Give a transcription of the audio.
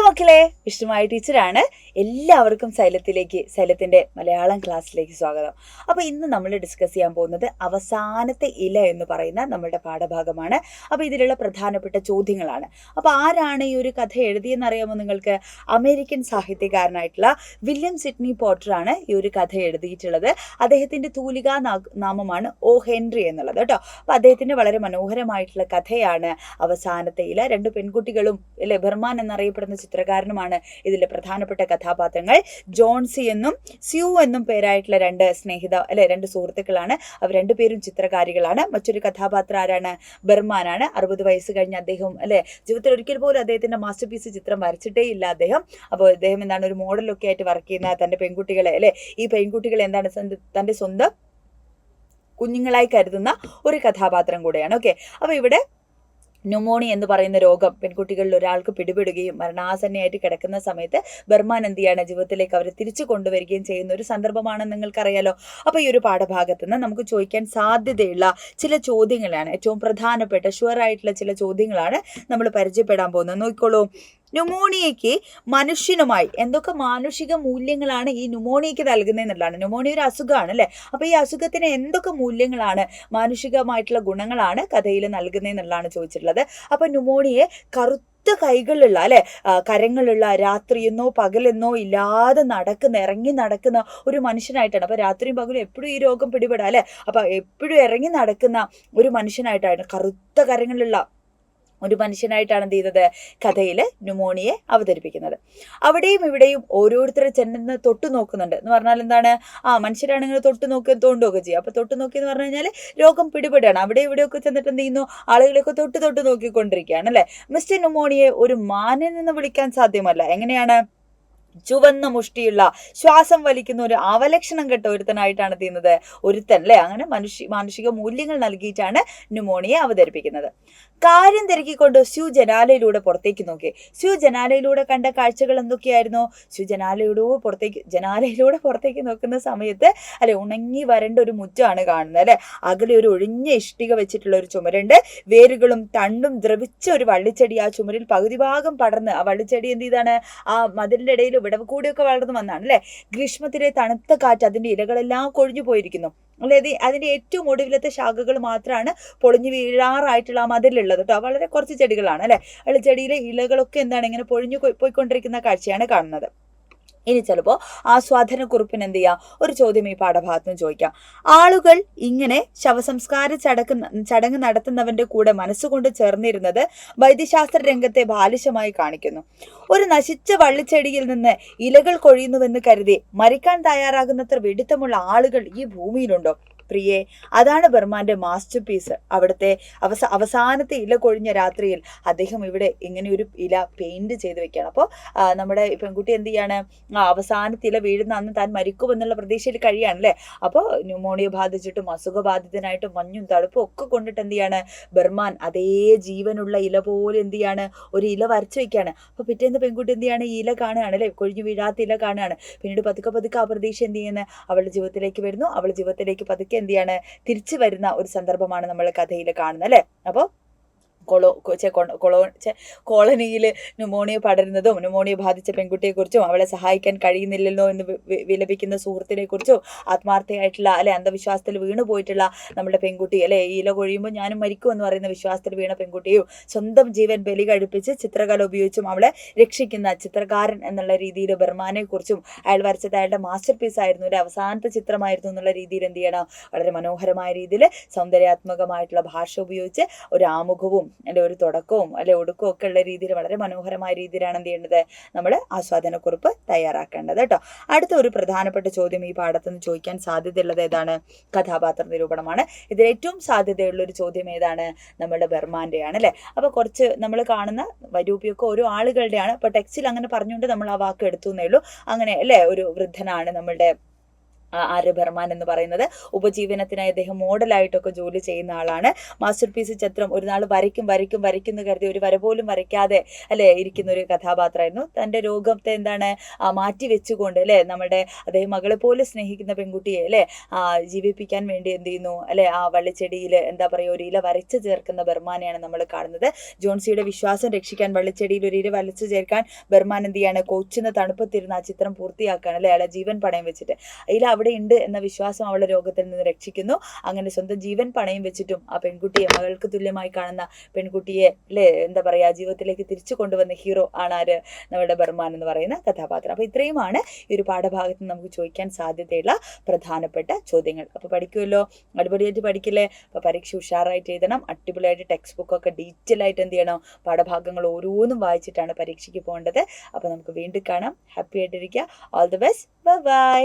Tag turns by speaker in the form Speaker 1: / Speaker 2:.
Speaker 1: മക്കളെ, വിഷ്ണുമായ ടീച്ചറാണ്. എല്ലാവർക്കും സൈലത്തിൻ്റെ മലയാളം ക്ലാസ്സിലേക്ക് സ്വാഗതം. അപ്പോൾ ഇന്ന് നമ്മൾ ഡിസ്കസ് ചെയ്യാൻ പോകുന്നത് അവസാനത്തെ ഇല എന്ന് പറയുന്ന നമ്മുടെ പാഠഭാഗമാണ്. അപ്പോൾ ഇതിലുള്ള പ്രധാനപ്പെട്ട ചോദ്യങ്ങളാണ്. അപ്പോൾ ആരാണ് ഈ ഒരു കഥ എഴുതിയെന്ന് അറിയാമോ നിങ്ങൾക്ക്? അമേരിക്കൻ സാഹിത്യകാരനായിട്ടുള്ള വില്യം സിഡ്നി പോർട്ടറാണ് ഈ ഒരു കഥ എഴുതിയിട്ടുള്ളത്. അദ്ദേഹത്തിൻ്റെ തൂലികാ നാമമാണ് ഓ ഹെൻറി എന്നുള്ളത് കേട്ടോ. അപ്പോൾ അദ്ദേഹത്തിൻ്റെ വളരെ മനോഹരമായിട്ടുള്ള കഥയാണ് അവസാനത്തെ ഇല. രണ്ട് പെൺകുട്ടികളും അല്ലെ, ബർമാൻ എന്നറിയപ്പെടുന്ന ചിത്രകാരനുമാണ് ഇതിലെ പ്രധാനപ്പെട്ട കഥാപാത്രങ്ങൾ. ജോൺസി എന്നും സ്യൂ എന്നും പേരായിട്ടുള്ള രണ്ട് സുഹൃത്തുക്കളാണ്. അവർ രണ്ടുപേരും ചിത്രകാരികളാണ്. മറ്റൊരു കഥാപാത്രം ആരാണ്? ബർമാനാണ്. 60 വയസ്സ് കഴിഞ്ഞ അദ്ദേഹം ജീവിതത്തിൽ ഒരിക്കൽ പോലും അദ്ദേഹത്തിന്റെ മാസ്റ്റർ പീസ് ചിത്രം വരച്ചിട്ടേ ഇല്ല അദ്ദേഹം. അപ്പോൾ അദ്ദേഹം ഒരു മോഡലൊക്കെ ആയിട്ട് വർക്ക് ചെയ്യുന്ന തന്റെ പെൺകുട്ടികളെ ഈ പെൺകുട്ടികളെ തന്റെ സ്വന്തം കുഞ്ഞുങ്ങളായി കരുതുന്ന ഒരു കഥാപാത്രം കൂടെയാണ്. ഓക്കെ, അപ്പോൾ ഇവിടെ ന്യൂമോണിയ എന്ന് പറയുന്ന രോഗം പെൺകുട്ടികളിൽ ഒരാൾക്ക് പിടിപെടുകയും മരണാസന്നയായിട്ട് കിടക്കുന്ന സമയത്ത് ബർമാൻ എന്ത് ചെയ്യാണ്, ജീവിതത്തിലേക്ക് അവരെ തിരിച്ചു കൊണ്ടുവരികയും ചെയ്യുന്ന ഒരു സന്ദർഭമാണെന്ന് നിങ്ങൾക്കറിയാലോ. അപ്പോൾ ഈ ഒരു പാഠഭാഗത്ത് നിന്ന് നമുക്ക് ചോദിക്കാൻ സാധ്യതയുള്ള ചില ചോദ്യങ്ങളാണ്, ഏറ്റവും പ്രധാനപ്പെട്ട ഷുവറായിട്ടുള്ള ചില ചോദ്യങ്ങളാണ് നമ്മൾ പരിചയപ്പെടാൻ പോകുന്നത്. നോക്കിക്കോളൂ. ന്യൂമോണിയയ്ക്ക് മനുഷ്യനുമായി എന്തൊക്കെ മാനുഷിക മൂല്യങ്ങളാണ് ഈ ന്യൂമോണിയയ്ക്ക് നൽകുന്നതെന്നുള്ളതാണ്. ന്യൂമോണിയ ഒരു അസുഖമാണ് അല്ലേ. അപ്പോൾ ഈ അസുഖത്തിന് എന്തൊക്കെ മൂല്യങ്ങളാണ്, മാനുഷികമായിട്ടുള്ള ഗുണങ്ങളാണ് കഥയിൽ നൽകുന്നതെന്നുള്ളതാണ് ചോദിച്ചിട്ടുള്ളത്. അപ്പോൾ ന്യൂമോണിയെ കറുത്ത കൈകളുള്ള കരങ്ങളുള്ള, രാത്രിയെന്നോ പകലെന്നോ ഇല്ലാതെ ഇറങ്ങി നടക്കുന്ന ഒരു മനുഷ്യനായിട്ടാണ്. അപ്പോൾ രാത്രിയും പകലും എപ്പോഴും ഈ രോഗം പിടിപെടാം അല്ലേ. അപ്പോൾ എപ്പോഴും ഇറങ്ങി നടക്കുന്ന ഒരു മനുഷ്യനായിട്ടാണ്, കറുത്ത കരങ്ങളുള്ള ഒരു മനുഷ്യനായിട്ടാണ് എന്ത് ചെയ്യുന്നത്, കഥയിൽ ന്യൂമോണിയെ അവതരിപ്പിക്കുന്നത്. അവിടെയും ഇവിടെയും ഓരോരുത്തരെ ചെന്ന് തൊട്ടു നോക്കുന്നുണ്ട് എന്ന് പറഞ്ഞാൽ എന്താണ്, മനുഷ്യരാണെങ്കിൽ തോണ്ടുകയൊക്കെ ചെയ്യും. അപ്പോൾ തൊട്ടു നോക്കി എന്ന് പറഞ്ഞു കഴിഞ്ഞാൽ രോഗം പിടിപെടുകയാണ്. അവിടെ ഇവിടെയൊക്കെ ചെന്നിട്ട് എന്ത് ചെയ്യുന്നു, ആളുകളെയൊക്കെ തൊട്ട് നോക്കിക്കൊണ്ടിരിക്കുകയാണ് അല്ലേ. മിസ്റ്റർ ന്യൂമോണിയെ ഒരു മാനിൽ നിന്ന് വിളിക്കാൻ സാധ്യമല്ല. എങ്ങനെയാണ്? ചുവന്ന മുഷ്ടിയുള്ള, ശ്വാസം വലിക്കുന്ന ഒരു അവലക്ഷണം കെട്ട ഒരുത്തനായിട്ടാണ് തീരുന്നത് ഒരുത്തൻ അല്ലേ. അങ്ങനെ മാനുഷിക മൂല്യങ്ങൾ നൽകിയിട്ടാണ് ന്യൂമോണിയെ അവതരിപ്പിക്കുന്നത്. കാര്യം തിരക്കിക്കൊണ്ട് സ്യൂ ജനാലയിലൂടെ പുറത്തേക്ക് നോക്കി. സ്യൂ ജനാലയിലൂടെ കണ്ട കാഴ്ചകൾ എന്തൊക്കെയായിരുന്നു? സ്യൂ ജനാലയിലൂടെ പുറത്തേക്ക് നോക്കുന്ന സമയത്ത് ഉണങ്ങി വരണ്ട ഒരു മുറ്റമാണ് കാണുന്നത് അല്ലെ. അകലെ ഒരു ഒഴിഞ്ഞ ഇഷ്ടിക വെച്ചിട്ടുള്ള ഒരു ചുമരുണ്ട്. വേരുകളും തണ്ടും ദ്രവിച്ച ഒരു വള്ളിച്ചെടി ആ ചുമരിൽ പകുതി ഭാഗം പടർന്ന്, ആ വള്ളിച്ചെടി എന്ത് ചെയ്താണ്, ആ മതിലിന്റെ ഇടയിൽ വിടവ് കൂടിയൊക്കെ വളർന്നു വന്നാണ് അല്ലെ. ഗ്രീഷ്മത്തിലെ തണുത്ത കാറ്റ് അതിന്റെ ഇലകളെല്ലാം കൊഴിഞ്ഞു പോയിരിക്കുന്നു അല്ലെ. അതിന്റെ ഏറ്റവും ഒടുവിലത്തെ ശാഖകൾ മാത്രമാണ് പൊളിഞ്ഞു വീഴാറായിട്ടുള്ള ആ മതിലുള്ളത് കേട്ടോ. വളരെ കുറച്ച് ചെടികളാണ് അല്ലെ. ചെടിയിലെ ഇലകളൊക്കെ ഇങ്ങനെ പൊഴിഞ്ഞു പോയിക്കൊണ്ടിരിക്കുന്ന കാഴ്ചയാണ് കാണുന്നത്. ഇനി ചിലപ്പോൾ ആസ്വാദനക്കുറിപ്പിന് എന്ത് ചെയ്യാം, ഒരു ചോദ്യം ഈ പാഠഭാഗത്ത് നിന്ന് ചോദിക്കാം. ആളുകൾ ഇങ്ങനെ ശവസംസ്കാര ചടങ്ങ് നടത്തുന്നവന്റെ കൂടെ മനസ്സുകൊണ്ട് ചേർന്നിരുന്നത് വൈദ്യശാസ്ത്ര രംഗത്തെ ബാലിശമായി കാണിക്കുന്നു. ഒരു നശിച്ച വള്ളിച്ചെടിയിൽ നിന്ന് ഇലകൾ കൊഴിയുന്നുവെന്ന് കരുതി മരിക്കാൻ തയ്യാറാകുന്നത്ര വെടിത്തമുള്ള ആളുകൾ ഈ ഭൂമിയിലുണ്ടോ? പ്രിയേ, അതാണ് ബർമാന്റെ മാസ്റ്റർ പീസ്. അവിടുത്തെ അവസാനത്തെ ഇല കൊഴിഞ്ഞ രാത്രിയിൽ അദ്ദേഹം ഇവിടെ ഇങ്ങനെ ഒരു ഇല പെയിന്റ് ചെയ്ത് വെക്കുകയാണ്. അപ്പോൾ നമ്മുടെ പെൺകുട്ടി എന്ത് ചെയ്യാണ്, അവസാനത്തെ ഇല വീഴുന്ന അന്ന് താൻ മരിക്കുമെന്നുള്ള പ്രതീക്ഷയിൽ കഴിയാണല്ലേ. അപ്പോൾ ന്യൂമോണിയ ബാധിച്ചിട്ടും അസുഖബാധിതനായിട്ടും മഞ്ഞും തണുപ്പും ഒക്കെ കൊണ്ടിട്ട് എന്ത് ചെയ്യാണ്, ബർമാൻ അതേ ജീവനുള്ള ഇല പോലെ എന്ത് ചെയ്യാണ്, ഒരു ഇല വരച്ചു വെക്കുകയാണ്. അപ്പോൾ പിറ്റേന്ന് പെൺകുട്ടി എന്ത് ചെയ്യാണ്, ഈ ഇല കാണുകയാണ് അല്ലേ, കൊഴിഞ്ഞു വീഴാത്ത ഇല കാണുകയാണ്. പിന്നീട് പതുക്കെ ആ പ്രതീക്ഷ എന്ത് ചെയ്യുന്നത്, അവളുടെ ജീവിതത്തിലേക്ക് വരുന്നു. അവളുടെ ജീവിതത്തിലേക്ക് പതുക്കെ എന്ത് ചെയ്യാണ്, തിരിച്ചു വരുന്ന ഒരു സന്ദർഭമാണ് നമ്മൾ കഥയിൽ കാണുന്നത് അല്ലെ. അപ്പോൾ കോളനിയിൽ ന്യൂമോണിയ പടരുന്നതും ന്യൂമോണിയ ബാധിച്ച പെൺകുട്ടിയെക്കുറിച്ചും അവളെ സഹായിക്കാൻ കഴിയുന്നില്ലല്ലോ എന്ന് വിലപിക്കുന്ന സുഹൃത്തിനെ കുറിച്ചും ആത്മാർത്ഥയായിട്ടുള്ള അന്ധവിശ്വാസത്തിൽ വീണു പോയിട്ടുള്ള നമ്മുടെ പെൺകുട്ടി ഈ ഇല കൊഴിയുമ്പോൾ ഞാനും മരിക്കും എന്ന് പറയുന്ന വിശ്വാസത്തിൽ വീണ പെൺകുട്ടിയും സ്വന്തം ജീവൻ ബലി കഴിപ്പിച്ച് ചിത്രകല ഉപയോഗിച്ചും അവളെ രക്ഷിക്കുന്ന ചിത്രകാരൻ എന്നുള്ള രീതിയിൽ ബർമാനെ കുറിച്ചും അയാൾ വരച്ചത് അയാളുടെ മാസ്റ്റർ പീസ് ആയിരുന്നു, ഒരു അവസാനത്തെ ചിത്രമായിരുന്നു എന്നുള്ള രീതിയിൽ എന്ത് ചെയ്യണം, വളരെ മനോഹരമായ രീതിയിൽ സൗന്ദര്യാത്മകമായിട്ടുള്ള ഭാഷ ഉപയോഗിച്ച് ഒരു ആമുഖവും ഒരു തുടക്കവും ഒടുക്കവും ഒക്കെ ഉള്ള രീതിയിൽ വളരെ മനോഹരമായ രീതിയിലാണ് എന്ത് ചെയ്യേണ്ടത്, നമ്മൾ ആസ്വാദനക്കുറിപ്പ് തയ്യാറാക്കേണ്ടത് കേട്ടോ. അടുത്ത ഒരു പ്രധാനപ്പെട്ട ചോദ്യം ഈ പാഠത്തിൽ നിന്ന് ചോദിക്കാൻ സാധ്യതയുള്ളത് ഏതാണ്? കഥാപാത്ര നിരൂപണമാണ്. ഇതിൽ ഏറ്റവും സാധ്യതയുള്ള ഒരു ചോദ്യം ഏതാണ്? നമ്മുടെ ബർമാന്റെയാണ് അല്ലെ. അപ്പൊ കുറച്ച് നമ്മൾ കാണുന്ന വരൂപിയൊക്കെ ഓരോ ആളുകളുടെയാണ്. അപ്പൊ ടെക്സ്റ്റിൽ അങ്ങനെ പറഞ്ഞുകൊണ്ട് നമ്മൾ ആ വാക്ക് എടുത്തു എന്നേ ഉള്ളൂ. അങ്ങനെ അല്ലെ, ഒരു വൃദ്ധനാണ് നമ്മളുടെ ആര്യ ബർമാൻ എന്ന് പറയുന്നത്. ഉപജീവനത്തിനായി അദ്ദേഹം മോഡലായിട്ടൊക്കെ ജോലി ചെയ്യുന്ന ആളാണ്. മാസ്റ്റർ പീസ് ചിത്രം ഒരു നാൾ വരയ്ക്കും എന്ന് കരുതി ഒരു വര പോലും വരയ്ക്കാതെ അല്ലെ ഇരിക്കുന്ന ഒരു കഥാപാത്രമായിരുന്നു. തൻ്റെ രോഗത്തെ എന്താണ് മാറ്റി വെച്ചുകൊണ്ട് അല്ലെ നമ്മുടെ അദ്ദേഹം മകളെ പോലെ സ്നേഹിക്കുന്ന പെൺകുട്ടിയെ അല്ലെ ജീവിപ്പിക്കാൻ വേണ്ടി എന്ത് ചെയ്യുന്നു അല്ലെ ആ വള്ളിച്ചെടിയിൽ എന്താ പറയുക ഒരു ഇല വരച്ചു ചേർക്കുന്ന ബർമാനെയാണ് നമ്മൾ കാണുന്നത്. ജോൺസിയുടെ വിശ്വാസം രക്ഷിക്കാൻ വള്ളിച്ചെടിയിൽ ഒരു ഇല വരച്ചു ചേർക്കാൻ ബർമാൻ എന്ത് ചെയ്യാണ് കൊച്ചുന്ന തണുപ്പത്തിരുന്ന് ആ ചിത്രം പൂർത്തിയാക്കുകയാണ് അല്ലെ അയാളെ ജീവൻ പണയം വെച്ചിട്ട്. അതിൽ അവിടെ ഉണ്ട് എന്ന വിശ്വാസം അവളുടെ രോഗത്തിൽ നിന്ന് രക്ഷിക്കുന്നു. അങ്ങനെ സ്വന്തം ജീവൻ പണയം വെച്ചിട്ടും ആ പെൺകുട്ടിയെ മകൾക്ക് തുല്യമായി കാണുന്ന പെൺകുട്ടിയെ അല്ലേ എന്താ പറയുക ജീവിതത്തിലേക്ക് തിരിച്ചു കൊണ്ടുവന്ന ഹീറോ ആണ് ആര് നമ്മുടെ ബർമാൻ എന്ന് പറയുന്ന കഥാപാത്രം. അപ്പോൾ ഇത്രയുമാണ് ഈ ഒരു പാഠഭാഗത്ത് നമുക്ക് ചോദിക്കാൻ സാധ്യതയുള്ള പ്രധാനപ്പെട്ട ചോദ്യങ്ങൾ. അപ്പോൾ പഠിക്കുമല്ലോ, അടിപൊളിയായിട്ട് പഠിക്കില്ലേ? അപ്പോൾ പരീക്ഷ ഉഷാറായിട്ട് എഴുതണം. അടിപൊളിയായിട്ട് ടെക്സ്റ്റ് ബുക്കൊക്കെ ഡീറ്റെയിൽ ആയിട്ട് എന്ത് ചെയ്യണം, പാഠഭാഗങ്ങൾ ഓരോന്നും വായിച്ചിട്ടാണ് പരീക്ഷയ്ക്ക് പോകേണ്ടത്. അപ്പോൾ നമുക്ക് വീണ്ടും കാണാം. ഹാപ്പി ആയിട്ടിരിക്കുക. All the best. Bye bye.